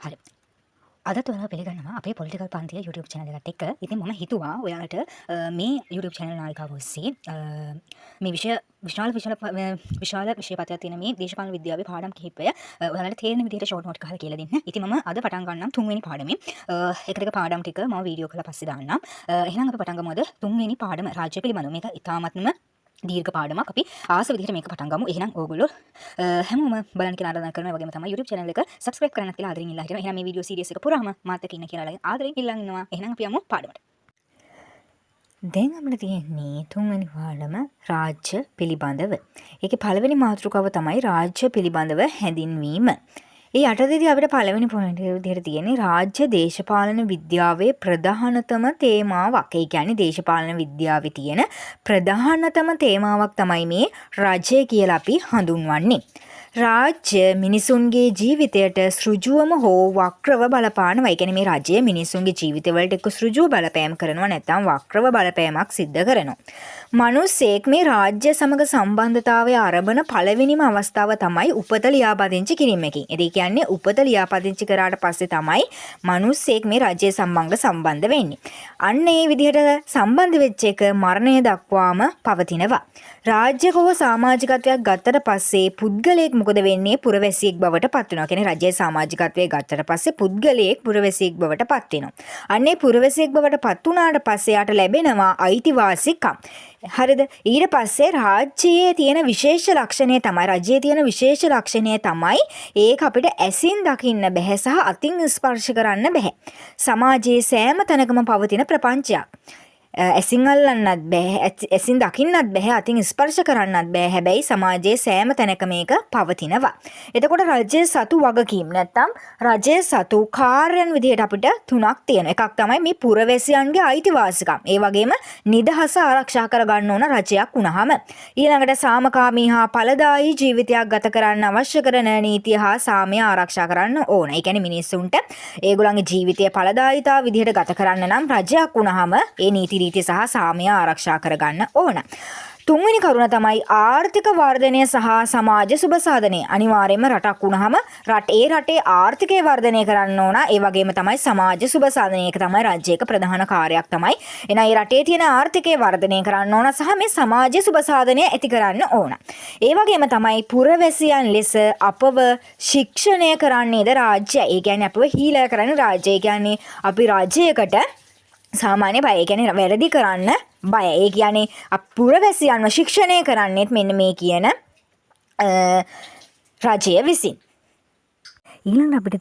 හරි. අදත් ඔයාලා පිළිගන්නවා අපේ පොලිටිකල් පන්තිය YouTube channel එකත් එක්ක. ඉතින් මම හිතුවා ඔයාලට මේ YouTube channel නාලිකාව ඔස්සේ මේ විශාල විෂයපතයක් තියෙන මේ දේශපාලන විද්‍යාවේ පාඩම් කිහිපය ඔයාලට තේරෙන විදිහට ෂෝට් නෝට් ගහලා කියලා දෙන්න. ඉතින් මම අද පටන් ගන්නම් තුන්වෙනි පාඩමෙන්. එක පාඩම් ටික මම වීඩියෝ කරලා පස්සේ දාන්නම්. එහෙනම් අපි පටන් ගමු අද තුන්වෙනි පාඩම රාජ්‍ය පිළිබඳව. මේක ඉතාමත්ම දීර්ඝ පාඩමක්. අපි ආස විදිහට මේක පටන් ගමු. එහෙනම් ඕගොල්ලෝ හැමෝම බලන්න කියලා ආරාධනා කරනවා. ඒ වගේම තමයි YouTube channel එක subscribe කරන්නත් කියලා ආදරෙන් ඉල්ලා හිටිනවා. එහෙනම් මේ වීඩියෝ සීරීස් එක පුරාම මාත් එක්ක ඉන්න කියලා ආදරෙන් ඉල්ලන් ඉන්නවා. එහෙනම් අපි යමු පාඩමට. දැන් අපිට තියෙන්නේ තුන්වෙනි පාඩම රාජ්‍ය පිළිබඳව. ඒකේ පළවෙනි මාතෘකාව තමයි රාජ්‍ය පිළිබඳව හැඳින්වීම. ඒ යටතේදී අපිට පළවෙනි පොයින්ට් එක විදිහට තියෙන්නේ රාජ්‍ය දේශපාලන විද්‍යාවේ ප්‍රධානතම තේමාවක්. ඒ කියන්නේ දේශපාලන විද්‍යාවේ තියෙන ප්‍රධානතම තේමාවක් තමයි මේ රජය කියලා අපි හඳුන්වන්නේ. රාජ්‍ය මිනිසුන්ගේ ජීවිතයට සෘජුවම හෝ වක්‍රව බලපානවා. ඒ කියන්නේ මේ රජය මිනිසුන්ගේ ජීවිතවලට එක්ක සෘජුව බලපෑම් කරනවා නැත්නම් වක්‍රව බලපෑමක් සිද්ධ කරනවා. මිනිස්සෙක් මේ රාජ්‍ය සමග සම්බන්ධතාවය ආරම්භන පළවෙනිම අවස්ථාව තමයි උපත ලියාපදිංචි කිරීම එකකින්. ඒ කියන්නේ උපත ලියාපදිංචි කරාට පස්සේ තමයි මිනිස්සෙක් මේ රජය සම්බන්ධ වෙන්නේ. අන්න ඒ විදිහට සම්බන්ධ වෙච්ච එක මරණය දක්වාම පවතිනවා. රාජ්‍යක හෝ සමාජිකත්වයක් ගත්තට පස්සේ පුද්ගලයෙක් මොකද වෙන්නේ? පුරවැසියෙක් බවට පත් වෙනවා. කියන්නේ රජයේ සමාජිකත්වයේ ගත්තට පස්සේ පුද්ගලයෙක් පුරවැසියෙක් බවට පත් වෙනවා. අන්නේ පුරවැසියෙක් බවට පත් වුණාට පස්සේ යාට ලැබෙනවා අයිතිවාසිකම්. හරිද? ඊට පස්සේ රාජ්‍යයේ තියෙන විශේෂ ලක්ෂණය තමයි රජයේ තියෙන විශේෂ ලක්ෂණය තමයි ඒක අපිට ඇසින් දකින්න බෑ සහ අතින් ස්පර්ශ කරන්න බෑ. සමාජයේ සෑම තැනකම පවතින ප්‍රපංචයක්. ඇසින් අල්ලන්නත් බෑ, ඇසින් දකින්නත් බෑ, අතින් ස්පර්ශ කරන්නත් බෑ. හැබැයි සමාජයේ සෑම තැනක මේක පවතිනවා. එතකොට රජයේ සතු වගකීම් නැත්තම් රජයේ සතු කාර්යයන් විදිහට අපිට තුනක් තියෙනවා. එකක් තමයි මේ පුරවැසියන්ගේ අයිතිවාසිකම්. ඒ වගේම නිදහස ආරක්ෂා කර ගන්න ඕන රජයක් වුණාම. ඊළඟට සාමකාමී හා ඵලදායී ජීවිතයක් ගත කරන්න අවශ්‍ය කරන නීතිය හා සාමය ආරක්ෂා කරන්න ඕන. ඒ කියන්නේ මිනිස්සුන්ට ඒගොල්ලන්ගේ ජීවිතය ඵලදායීතාව විදිහට ගත කරන්න නම් රජයක් වුණාම ඒ නීති රීති සහ සාමය ආරක්ෂා කරගන්න ඕන. තුන්වෙනි කරුණ තමයි ආර්ථික වර්ධනය සහ සමාජ සුබසාධනය. අනිවාර්යයෙන්ම රටක් වුණාම රටේ ආර්ථිකය වර්ධනය කරන්න ඕන. ඒ වගේම තමයි සමාජ සුබසාධනය. ඒක තමයි රාජ්‍යයක ප්‍රධාන කාර්යයක් තමයි. එහෙනම් මේ රටේ තියෙන ආර්ථිකය වර්ධනය කරන්න ඕන සහ මේ සමාජ සුබසාධනය ඇති කරන්න ඕන. ඒ වගේම තමයි පුරවැසියන් ලෙස අපව ශික්ෂණය කරන්නේද රාජ්‍යය. ඒ කියන්නේ අපව හීලා කරන්නේ රාජ්‍යය. ඒ කියන්නේ අපි රාජ්‍යයකට සාමාන්‍ය බය. ඒ කියන්නේ වැරදි කරන්න බය. ඒ කියන්නේ පුරවැසියන්ව ශික්ෂණය කරන්නේත් මෙන්න මේ කියන රජය විසින්. ඊළඟට අපිට